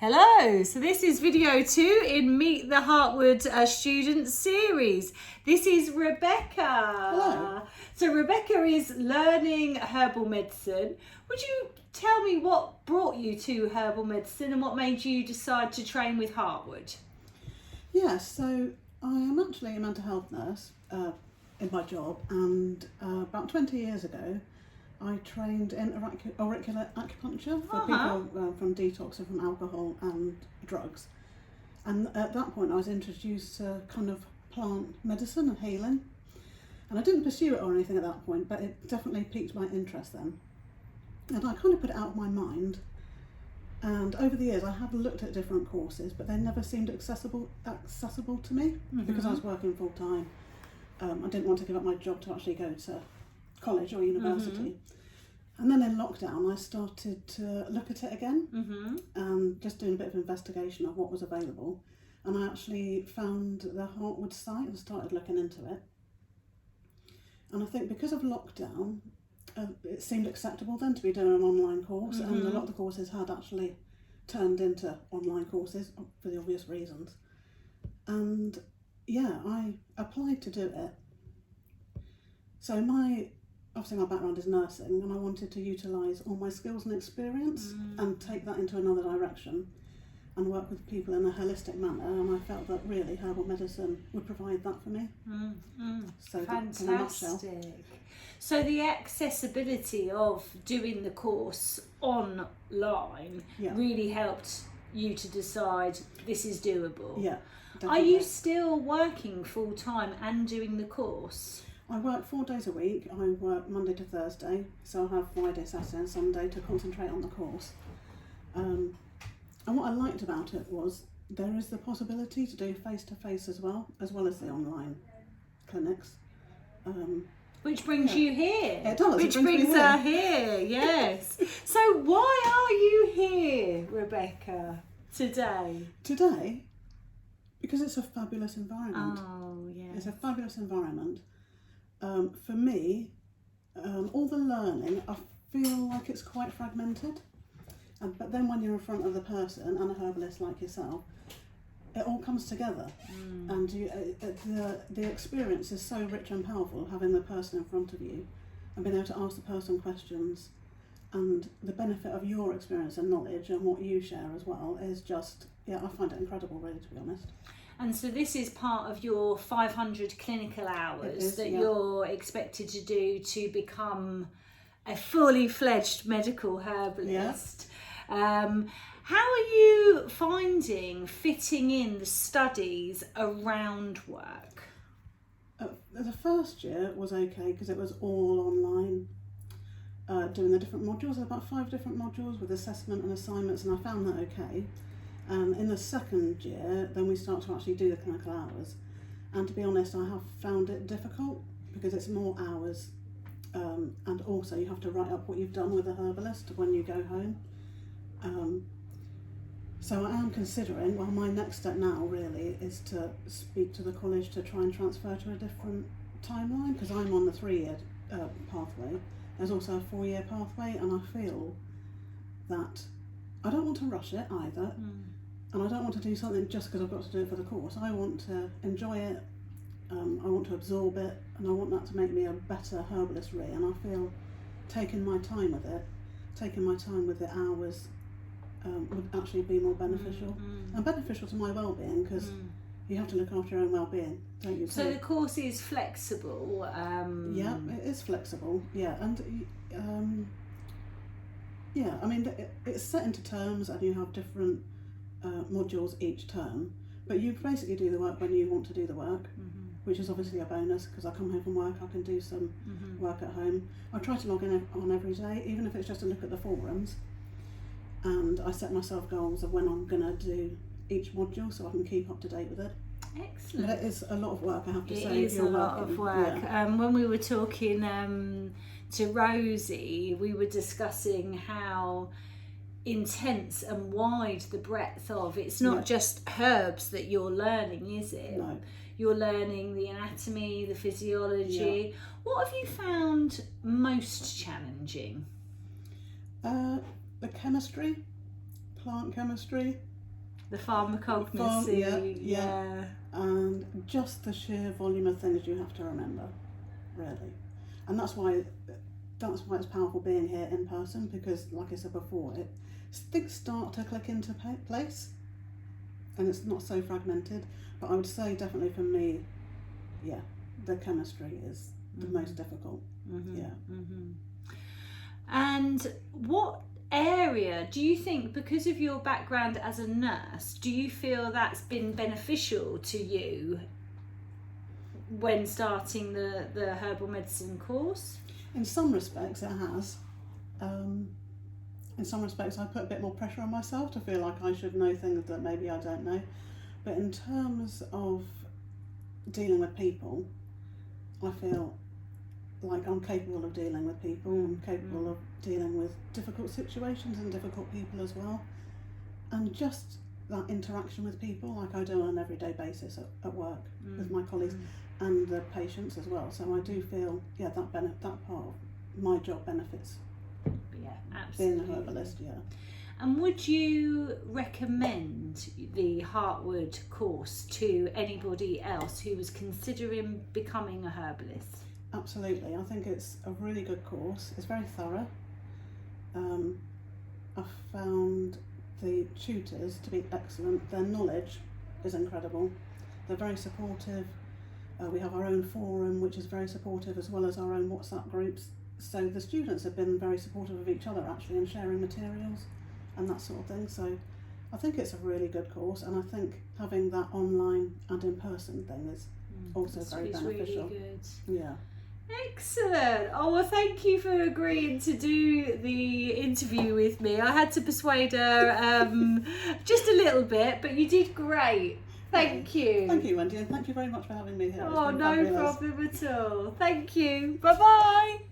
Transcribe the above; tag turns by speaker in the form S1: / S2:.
S1: Hello, so this is video 2 in Meet the Heartwood student series. This is Rebecca.
S2: Hello.
S1: So Rebecca is learning herbal medicine. Would you tell me what brought you to herbal medicine and what made you decide to train with Heartwood?
S2: Yes, so I am actually a mental health nurse in my job, and about 20 years ago I trained in auricular acupuncture for people from detox and from alcohol and drugs. And at that point I was introduced to kind of plant medicine and healing. And I didn't pursue it or anything at that point, but it definitely piqued my interest then. And I kind of put it out of my mind. And over the years I have looked at different courses, but they never seemed accessible to me because I was working full time. I didn't want to give up my job to actually go to college or university. And then in lockdown I started to look at it again and just doing a bit of investigation of what was available, and I actually found the Heartwood site and started looking into it. And I think because of lockdown it seemed acceptable then to be doing an online course, and a lot of the courses had actually turned into online courses for the obvious reasons. And yeah, I applied to do it. So obviously my background is nursing, and I wanted to utilise all my skills and experience and take that into another direction and work with people in a holistic manner, and I felt that really herbal medicine would provide that for me. So
S1: fantastic.
S2: in a nutshell.
S1: So the accessibility of doing the course online really helped you to decide this is doable.
S2: Yeah,
S1: Are
S2: definitely.
S1: you still working full time and doing the course?
S2: I work 4 days a week. I work Monday to Thursday, so I have Friday, Saturday and Sunday to concentrate on the course. And what I liked about it was there is the possibility to do face-to-face as well as the online clinics.
S1: Which brings you here.
S2: It does.
S1: Which
S2: It brings me
S1: brings her here, yes. So why are you here, Rebecca, today?
S2: Today, because it's a fabulous environment.
S1: Oh, yeah.
S2: It's a fabulous environment. For me, all the learning, I feel like it's quite fragmented. But then when you're in front of the person and a herbalist like yourself, it all comes together. And the experience is so rich and powerful, having the person in front of you and being able to ask the person questions, and the benefit of your experience and knowledge and what you share as well is just, I find it incredible, really, to be honest.
S1: And so this is part of your 500 clinical hours that
S2: yeah.
S1: you're expected to do to become a fully fledged medical herbalist. How are you finding fitting in the studies around work?
S2: The first year was okay because it was all online, doing the different modules. There were about 5 different modules with assessment and assignments, and I found that okay. And in the second year, then we start to actually do the clinical hours. And to be honest, I have found it difficult because it's more hours, and also you have to write up what you've done with a herbalist when you go home. So I am considering, my next step now really is to speak to the college to try and transfer to a different timeline, because I'm on the 3-year pathway. There's also a 4-year pathway, and I feel that I don't want to rush it either, and I don't want to do something just because I've got to do it for the course. I want to enjoy it, I want to absorb it, and I want that to make me a better herbalist really, and I feel taking my time with the hours would actually be more beneficial and beneficial to my well-being, because you have to look after your own well-being, don't you?
S1: So the course is flexible.
S2: Yeah, it is flexible. Yeah, and I mean it's set into terms, and you have different modules each term. But you basically do the work when you want to do the work, which is obviously a bonus because I come home from work, I can do some work at home. I try to log in on every day, even if it's just to look at the forums. And I set myself goals of when I'm going to do each module so I can keep up to date with it.
S1: Excellent.
S2: But it is a lot of work, I have to say.
S1: It is a lot of work.
S2: Yeah.
S1: When we were talking to Rosie, we were discussing how intense and wide the breadth of it's not just herbs that you're learning, is it?
S2: No.
S1: You're learning the anatomy, the physiology. What have you found most challenging?
S2: The chemistry, plant chemistry,
S1: The pharmacognosy.
S2: Yeah. And just the sheer volume of things you have to remember, really. And that's why it's powerful being here in person, because, like I said before, things start to click into place, and it's not so fragmented. But I would say definitely for me, the chemistry is the most difficult.
S1: And what area do you think, because of your background as a nurse, do you feel that's been beneficial to you when starting the herbal medicine course?
S2: In some respects it has. In some respects I put a bit more pressure on myself to feel like I should know things that maybe I don't know. But in terms of dealing with people, I feel like I'm capable of dealing with people. I'm capable of dealing with difficult situations and difficult people as well. And just that interaction with people, like I do on an everyday basis at work with my colleagues and the patients as well. So I do feel, that part of my job benefits.
S1: Yeah, absolutely.
S2: Being a herbalist,
S1: And would you recommend the Heartwood course to anybody else who was considering becoming a herbalist?
S2: Absolutely. I think it's a really good course. It's very thorough. I've found the tutors to be excellent. Their knowledge is incredible. They're very supportive. We have our own forum, which is very supportive, as well as our own WhatsApp groups. So the students have been very supportive of each other, actually, and sharing materials and that sort of thing. So I think it's a really good course, and I think having that online and in-person thing is also very beneficial.
S1: Really good.
S2: Yeah.
S1: Excellent. Oh, well, thank you for agreeing to do the interview with me. I had to persuade her just a little bit, but you did great. Thank you.
S2: Thank you, Wendy, and thank you very much for having me here.
S1: Oh, no problem at all. Thank you. Bye-bye.